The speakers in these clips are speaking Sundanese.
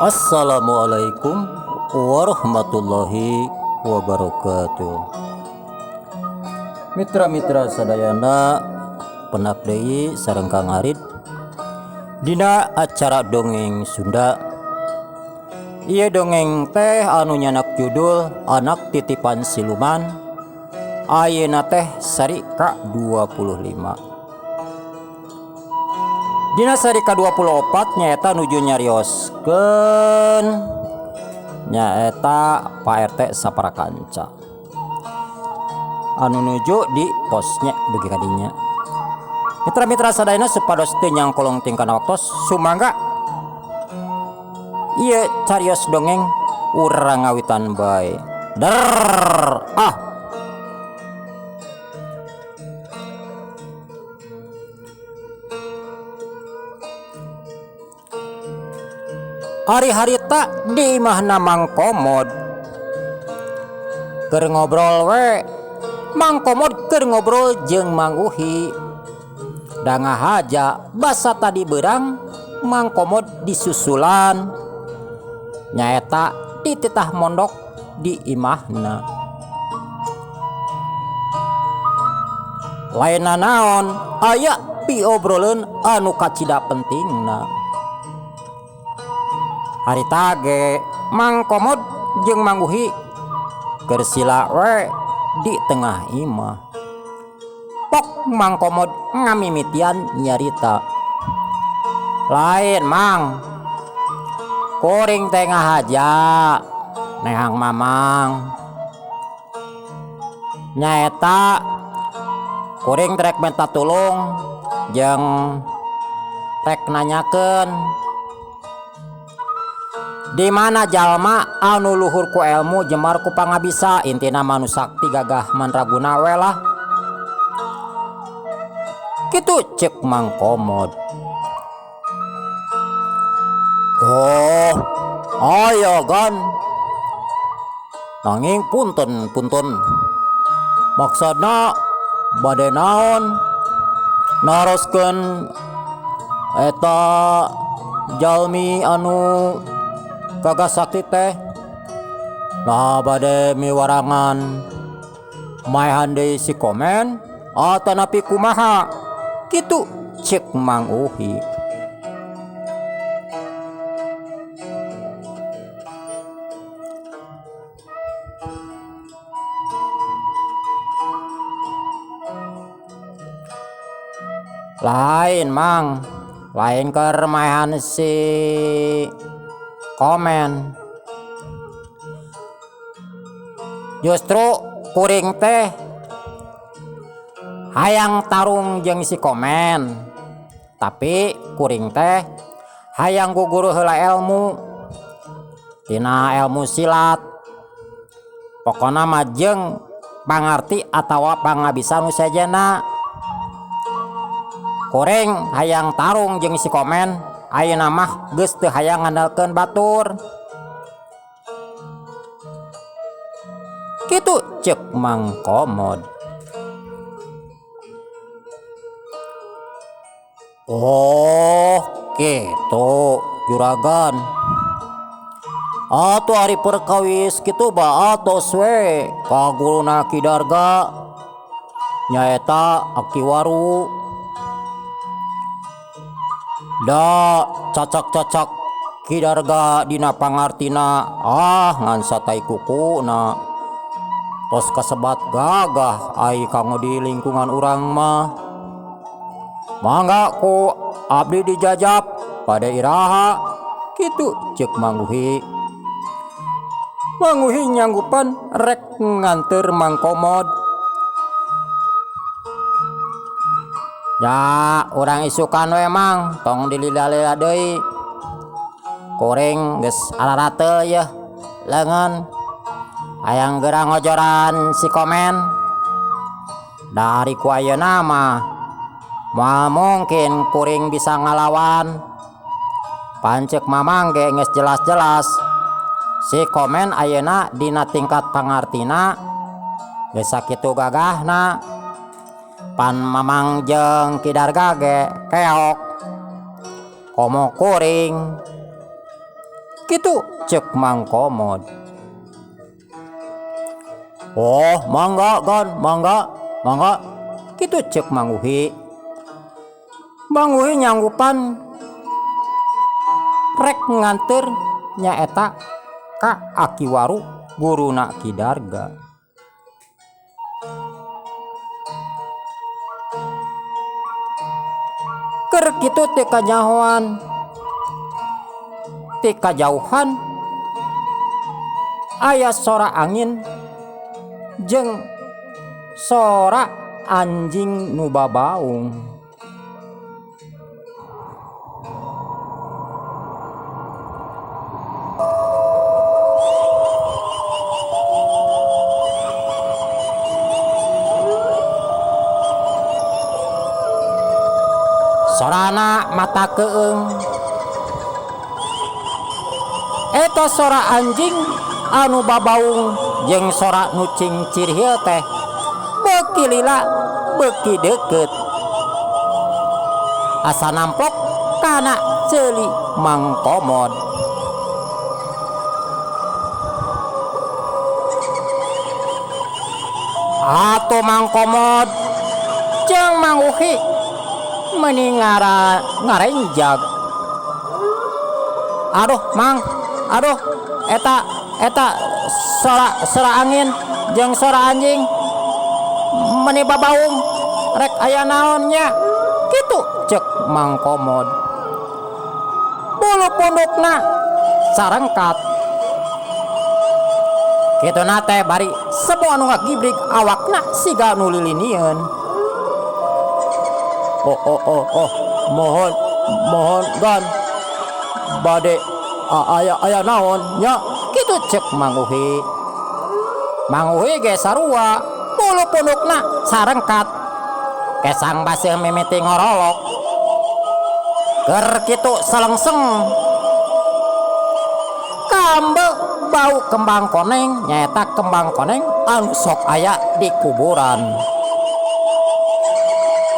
Assalamualaikum warahmatullahi wabarakatuh. Mitra-mitra sadayana penak deui sareng Kang Arid dina acara dongeng Sunda. Ieu dongeng teh anu nyanak judul Anak Titipan Siluman. Ayeuna teh sari ka-25. Dina sari ka-24 nyaeta nuju nyarioskeun nyaeta Pak RT Saparakanca anu nuju di posnya dugi kadinya. Mitra-mitra sadayana supados teu nyangkolong tingkana waktos sumangga ieu carios dongeng urang ngawitan bae. Hari-harita di imahna Mang Komod keur ngobrol we. Mang Komod keur ngobrol jeung Mang Uhi. Da ngahaja basa tadi beurang Mang Komod disusulan nyaeta di titah mondok di imahna. Lainna naon aya piobroleun anu kacida pentingna. Harita ge Mang Komod jeung Mang Uhi keur sila we di tengah imah. Pok Mang Komod ngamimitian nyarita. Lain Mang, kuring teh ngahaja nehang Mamang. Nyaeta kuring rek minta tulung jeung rek nanyakeun di mana jalma anu luhur ku ilmu jemar ku pangabisa, intina manu sakti gagah mandraguna we lah. Kitu cek Mang Komod. Oh, aya gan. Nanging punten. Maksudna bade naon? Naroskeun eta jalmi anu gagah sakti teh nah bade miwarangan maehan deui si komen atanapi kumaha kitu cek Mang Uhi. Lain Mang, lain keur maehan si komen. Justru kuring teh hayang tarung jeung si komen, tapi kuring teh hayang guguru heula ilmu tina ilmu silat. Pokona mah jeung pangarti atawa pangabisa nu sejenna. Kuring hayang tarung jeung si komen, ayeuna mah geus teu hayang ngandalkeun batur. Kitu cek Mang Komod. Oh, kitu juragan. Atuh ari perkawis kitu ba atos we ka guruna Ki Darga nyaeta Aki Waru. Da cacak-cacak Ki Darga dina pangartina ngan satai kukuna tos kasebat gagah ai kanggo di lingkungan urang mah. Mangga ku abdi dijajab pada iraha kitu cek Mang Uhi. Mang Uhi nyanggupan rek nganter Mang Komod. Ya urang isukan we Mang, tong dilila-lila deui. Kuring geus araratel yeuh leungeun. Hayang geurang ngojoran si komen. Dari ku ayeuna mah moal mungkin kuring bisa ngalawan. Pancek Mamang ge geus jelas-jelas si komen ayeuna dina tingkat pangartina geus sakitu gagahna. Pan Mamang jeung Ki Darga ge keok komo kuring Kitu cek Mang Komod. Oh, mangga kan, mangga. Kitu cek Mang Uhi. Mang Uhi nyanggupan rek nganter nyaeta ka Akiwaru guruna Kidarga. Ker kitu teu kanyahoan, teu kajauhan aya sora angin jeung sora anjing nu babaung. Sorana mata keung. Eta sora anjing anu babaung jeung sora nu cingcir hieu teh beuki lila beuki deukeut. Asa nampok kana ceuli Mang Komod. Atuh Mang Komod jeung Mang Uhi meni ngarenjag. Aduh Mang, aduh eta sora angin jeung sora anjing meni babaung rek aya naonnya. Kitu cek Mang Komod. Bulu pundukna sarengkat. Kituna teh bari semua nu ngagibrig awakna siga nu lilinieun. Oh, mohon gan bade aya naon nya. Kitu cek Mang Uhi. Mang Uhi ge sarua bulu pundukna sarengkat kesang baseuh mimiti ngorolok. Keur kitu selengseng kambe bau kembang koneng, nyaeta kembang koneng anu sok aya di kuburan.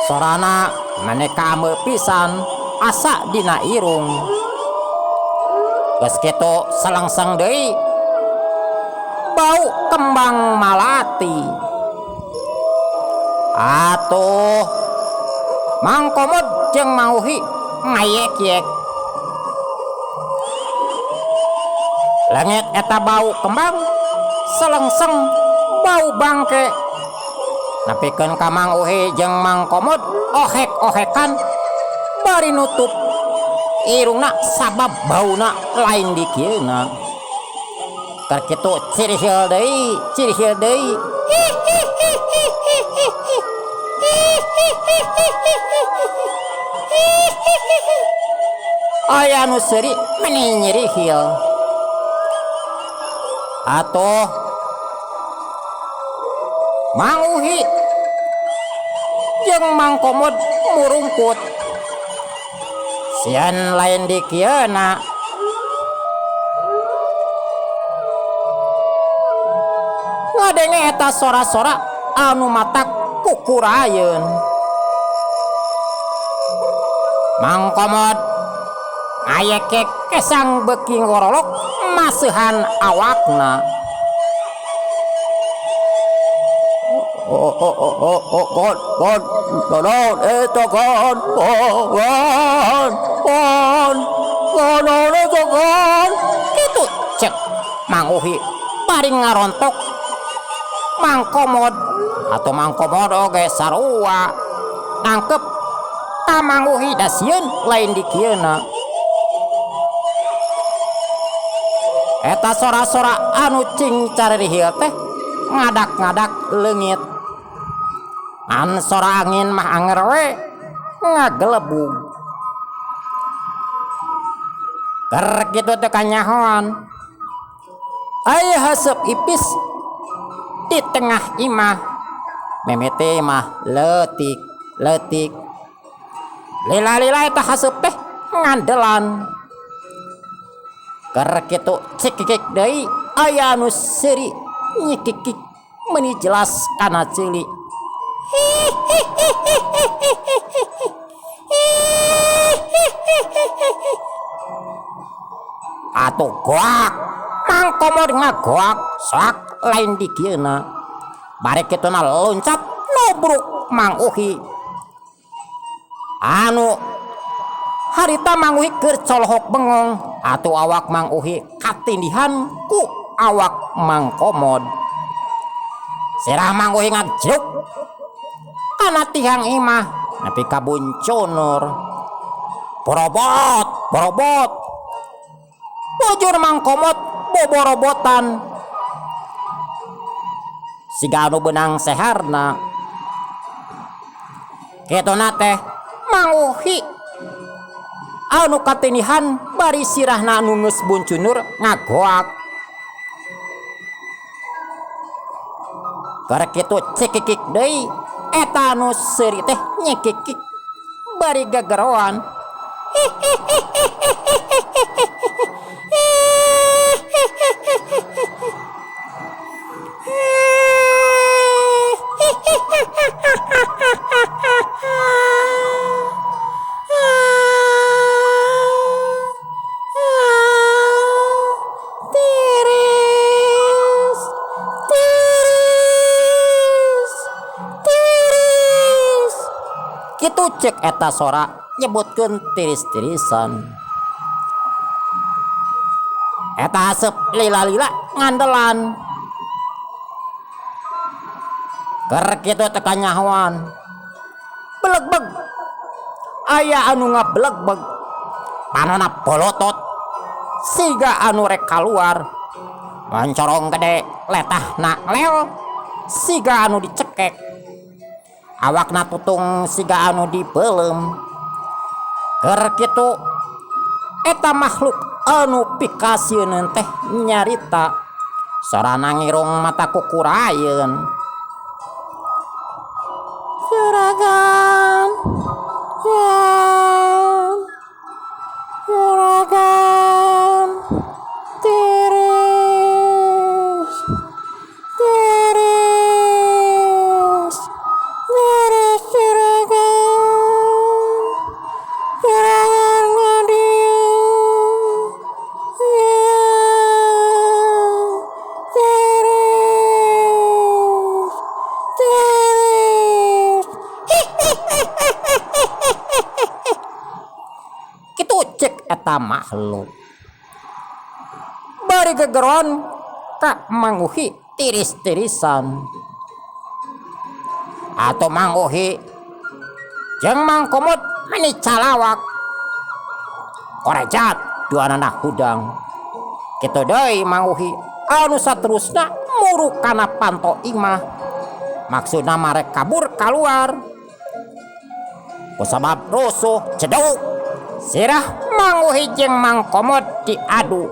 Sorana maneka ameu pisan asa dina irung. Geus kitu selengseng deui bau kembang malati. Atuh Mang Komod jeung Mang Uhi ngayek-yek. Langit eta bau kembang selengseng bau bangke. Napikeun ka Mang Uhi jeung Mang Komod ohek-ohekan bari nutup irungna sabab bauna lain di kieuna. Keur kitu cirihil deui. Aya nu seuri meni nyirihil. Atuh Mang Uhi jeung Mang Komod murungkut. Sian lain di kieuna. Ngadenge eta sora-sora anu matak kukurayeun. Mang Komod ngayekek kesang beuki ngorolok maseuhan awakna. Kitu cek Mang Uhi bari ngarontok Mang Komod. Atau Mang Komod oge sarua nangkep ka Mang Uhi da sieun lain di kieuna. Eta sora-sora anu cingcar rihil teh ngadak-ngadak leungit. An sora angin mah anger we ngagelebug. Keur kitu teh kanyahoan aya haseup ipis di tengah imah. Memete mah leutik. Lila-lila eta haseup teh ngandelan. Keur kitu cikik deui aya anu seuri nyikik meuni jelas kana ceuli. atuh goak Mang Komod ngagoak sak lain dikieuna bari kituna loncat nubruk Mang Uhi anu harita Mang Uhi keur colohok bengong atuh awak Mang Uhi katindihan ku awak Mang Komod sirah Mang Uhi ngajruk kana tihang imah nepi ka bunconor borobot bujur Mang Komod boborobotan siga anu benang seharna ketona teh Mang Uhi anu katinihan bari sirahna anu geus buncunur ngagoak keur kitu cikikik deui eta anu seuri teh nyekikik bari gageroan kitu cek eta sora nyebutkeun tiris-tirisan eta asep lila-lila ngandelan keur kitu teh kanyahoan belegbeg aya anu ngabelegbeg panonna bolotot siga anu rek kaluar mancorong gede letahna leo siga anu dicekek awakna tutung siga anu dipeleum keur kitu eta makhluk anu pikasieun teh nyarita sorana ngirung mata kukurayeun juragan juragan tiris juragan ngadieu tiris kitu cek eta makhluk bari gegeron ka Mang Uhi tiris-tirisan atau Mang Uhi jeung Mang Komod meni calawak korejat duanana hudang kitu deui Mang Uhi anu saterusna muruk kana panto imah maksudna marek kabur kaluar kusabab rusuh ceduk sirah Mang Uhi jeung Mang Komod diadu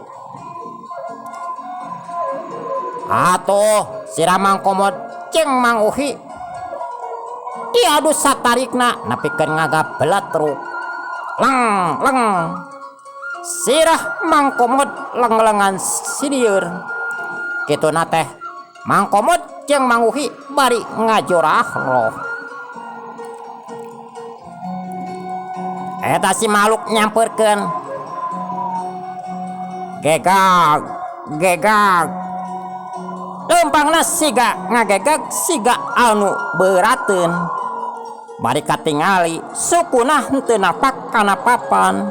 atuh sirah Mang Komod jeung Mang Uhi diadu satarikna nepikeun ngagabeletruk leng sirah Mang Komod leng-lengan sidieur kituna teh Mang Komod jeung Mang Uhi bari ngajorah roh eta si makhluk nyamperkeun gegag lempangna siga ngagegag siga anu beurateun bari katingali sukuna henteu napak kana papan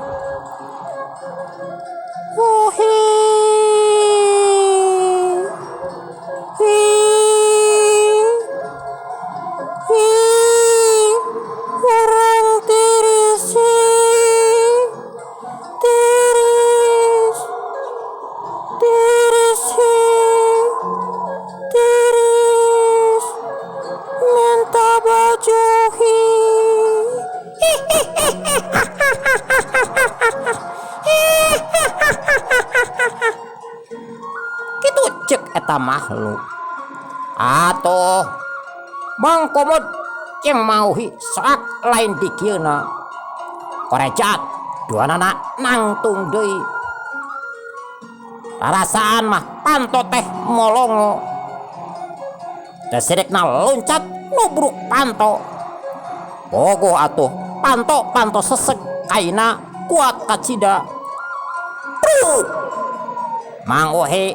kitu cek eta makhluk atuh Mang Komod jeung Mang Uhi sak lain dikieuna korejat duanana nangtung deui rasaan mah panto teh molongo teh sirikna loncat nubruk panto bogoh atuh panto sesek kaina kuat kacida Mang Uhi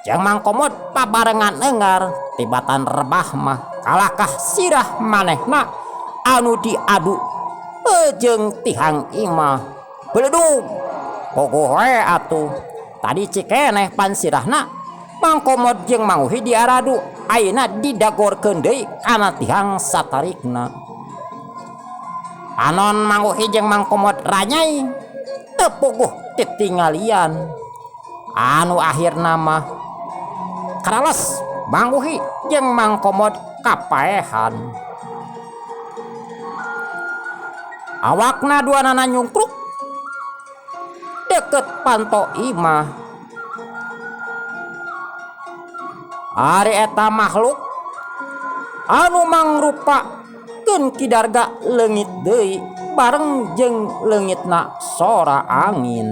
jeung Mang Komod pabarengan engar tibatan rebah mah kalahkah sirah manehna anu diadu jeung tihang imah beledug pogoh we atuh tadi cikeneh pan sirahna Mang Komod jeung Mang Uhi diaradu ayeuna didagorkeun deui kana tihang satarikna. Panon Mang Uhi jeung Mang Komod ranyai teu puguh titinggalian anu akhirna mah karales Mang Uhi jeung Mang Komod kapaehan. Awakna duanana nyungkruk deket panto imah. Ari eta makhluk anu mangrupakeun kidarga leungit deui bareng jeung leungitna sora angin.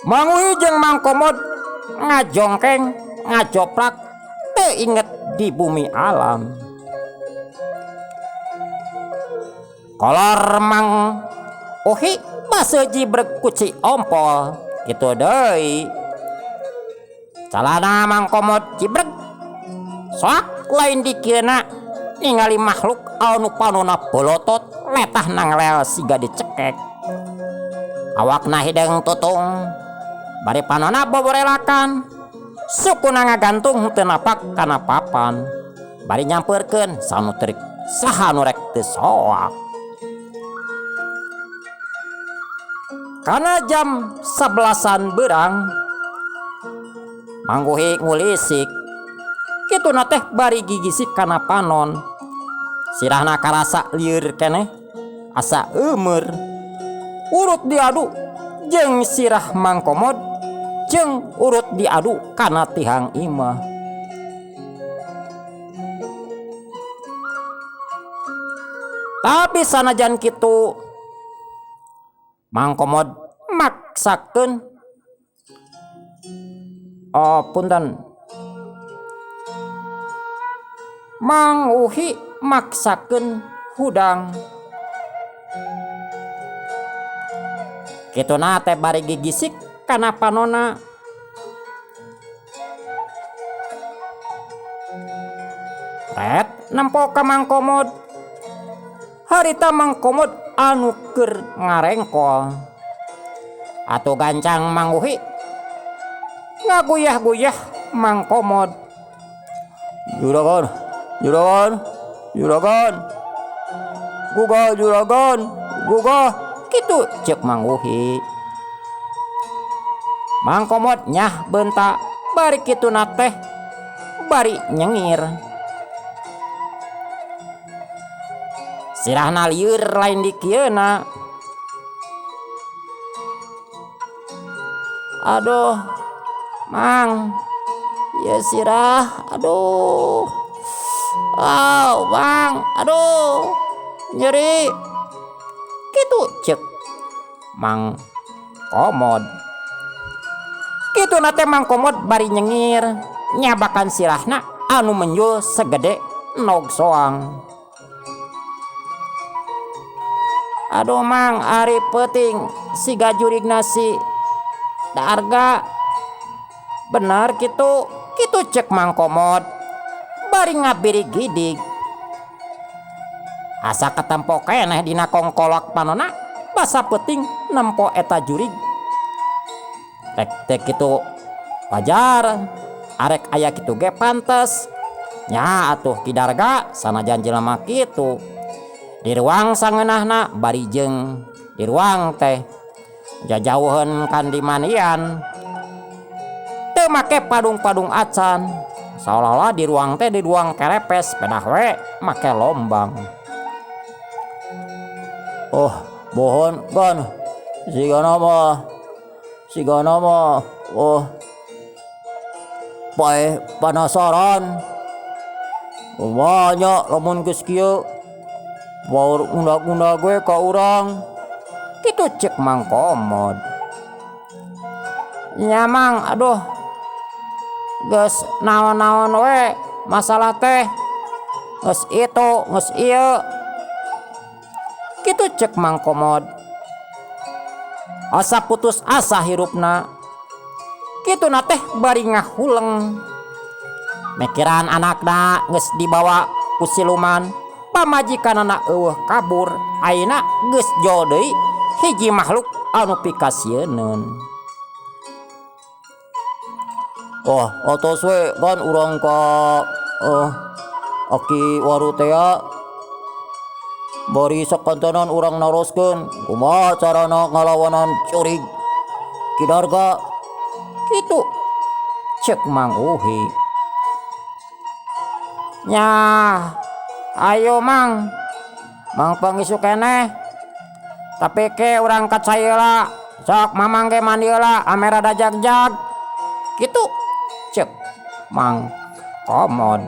Mang Uhi jeung Mang Komod ngajongkeng ngajoplak teu inget di bumi alam. Kolor Mang Uhi basa jibrek kuci ompol kitu deui. Calana Mang Komod jibrek soak lain dikieuna ningali makhluk anu panonna bolotot letah nanglel siga dicekek. Awakna hideng tutung bari panonna boborelakan sukuna ngagantung teu napak kana papan bari nyampeurkeun sanutrik saha nu rek teu soak. Kana jam 11-an beurang Mang Uhi ngulisik kituna teh bari gigisik kana panon sirahna karasa lieur keneh asa eumeur urut diadu jeung sirah Mang Komod jeung urut diadu kana tihang imah. Tapi sanajan kitu Mang Komod maksakeun punten Mang Uhi maksakeun hudang kituna teh bari gigisik kana panonna. Ret nempo ka Mang Komod harita Mang Komod anu keur ngarengkol atuh gancang Mang Uhi ngaguyah-guyah Mang Komod. Juragan, juragan, juragan, gugah juragan, gugah kitu ceuk Mang Uhi. Mang Komod nyah beunta bari kituna teh bari nyengir. Sirahna lieur lain dikieuna. Aduh Mang, ya sirah, aduh, Mang, aduh, nyeri, kitu cek Mang Komod. Kitu nate Mang Komod bari nyengir, nyabakan sirahna anu menjul segede nog soang. Aduh Mang, ari peuting siga jurigna si Darga. Bener kitu cek Mang Komod bari ngabiri gidig. Asa katempo keneh dina kongkolak panonna basa peuting nempo eta jurig. Rek teh kitu wajar, arek aya kitu ge pantes. Nya atuh Kidarga sanajan jelema kitu. Di ruang sangeunahna bari jeung di ruang teh jajauheun kan di manian teu make padung-padung acan seolah-olah di ruang teh di ruang kerepes pedah we make lombang. Oh mohon kan sigana mah oh bae penasaran banyak lamun geus kieu baur unda-unda gue ka urang kitu cek Mang Komod. Nya Mang, aduh geus naon-naon we masalah teh geus itu geus ieu Kitu cek Mang Komod. Asa putus asa hirupna. Kitu na teh bari ngahuleng. Mikiran anakna geus dibawa ku siluman. Pamajikanana eueuh kabur. Ayeuna geus jol deui hiji makhluk anu pikasieun. Oh, atos we kan urang ka aki waru teh bari sakantonan urang naroskeun kumaha carana ngalawanan curig kidarga kitu cek Mang Uhi. Nya ayo Mang pangisu keneh tapi ke urang kacayeula sok mamang ge mandi heula ame rada jag-jag kitu cek Mang Komod.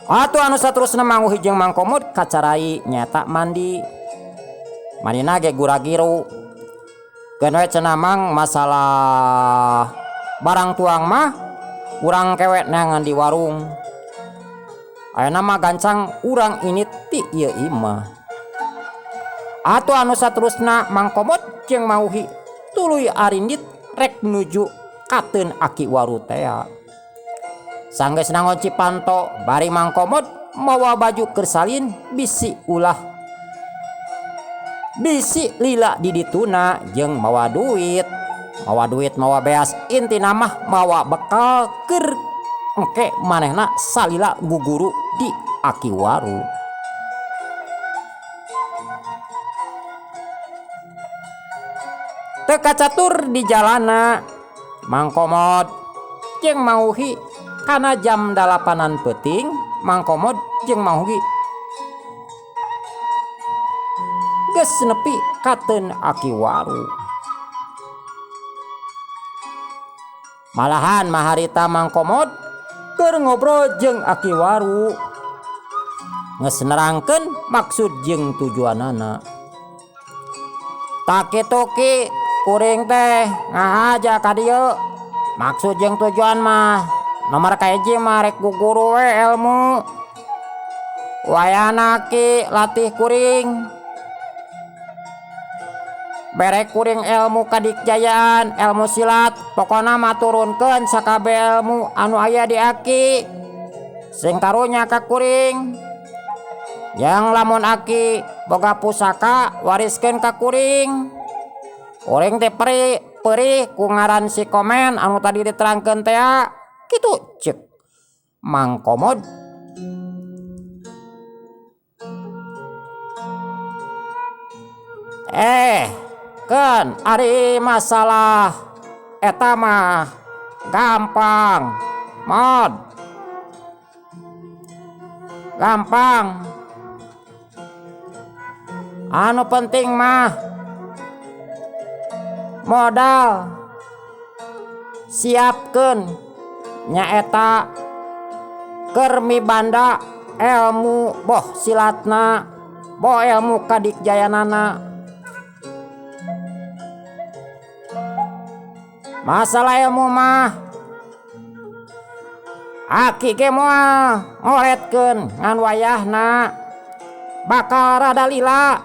Atuh anu saterusna Mang Uhi jeung Mang Komod kacarai nyata mandi. Mandina ge gura-giru. Keun we cenah Mang masalah barang tuang mah urang kewek neangan di warung. Ayeuna mah gancang urang ini ti ieu imah. Atuh anu saterusna Mang Komod jeung Mang Uhi tuluy arindit rek nuju kateun aki waru teh. Sanggeus nangon Cipanto bari Mang Komod mawa baju keur salin bisi ulah bisi lila di dituna jeung mawa duit mawa beas intina mah mawa bekal keur engke manehna salila guguru di aki waru. Teu kacatur di jalana Mang Komod jeung Mang Uhi kana jam 8-an peuting Mang Komod jeung Mang Uhi geus nepi kateun aki waru. Malahan maharita Mang Komod keur ngobrol jeung aki waru geus nerangkeun maksud jeung tujuanana. Tak kitu ki kuring teh ngahaja ka dieu maksud jeung tujuan mah nomor kahiji mah rek guguru we ilmu. Wayana ki latih kuring. Berek kuring ilmu kadikjayaan, ilmu silat, pokona mah turunkeun sakabeh ilmu anu aya di aki. Sing karunya ka kuring. Yang lamun aki boga pusaka wariskeun ka kuring. Kuring teh perih ku ngaran si Komen anu tadi diterangkeun teh. Kitu cek Mang Komod. Kan ari masalah eta mah gampang Mod. Gampang. Anu penting mah modal siapkeun nyaeta keur mibanda ilmu boh silatna boh ilmu kadikjayanana. Masalah ilmu mah aki ge moal ngoretkeun ngan wayahna bakal rada lila.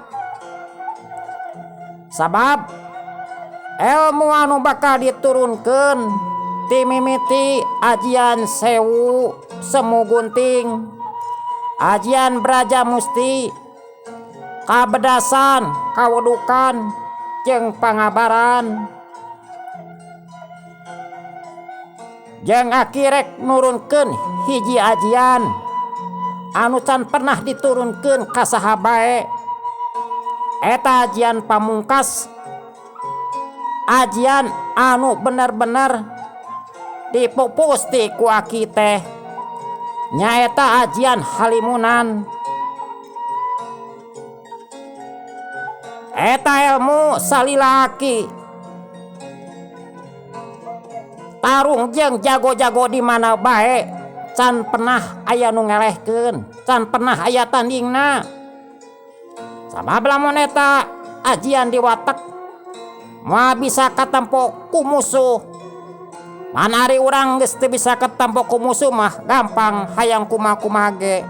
Sabab ilmu anu bakal diturunkeun ti mimiti ajian sewu semu gunting, ajian Braja Musti, kabedasan, kawedukan, jeung pangabaran. Jeung akirek nurunkeun hiji ajian anu can pernah diturunkeun ka saha bae. Eta ajian pamungkas, ajian anu bener-bener dipupus ti ku aki teh nyaeta ajian halimunan. Eta ilmu salila aki tarung jeung jago-jago di mana bae can pernah aya nu ngelehkeun, can pernah aya tandingna. Sabab lamun eta ajian diwatek moal bisa katempo ku musuh. Manari urang geus teu bisa katempo ku musuh mah gampang hayang kumaha-kumaha ge.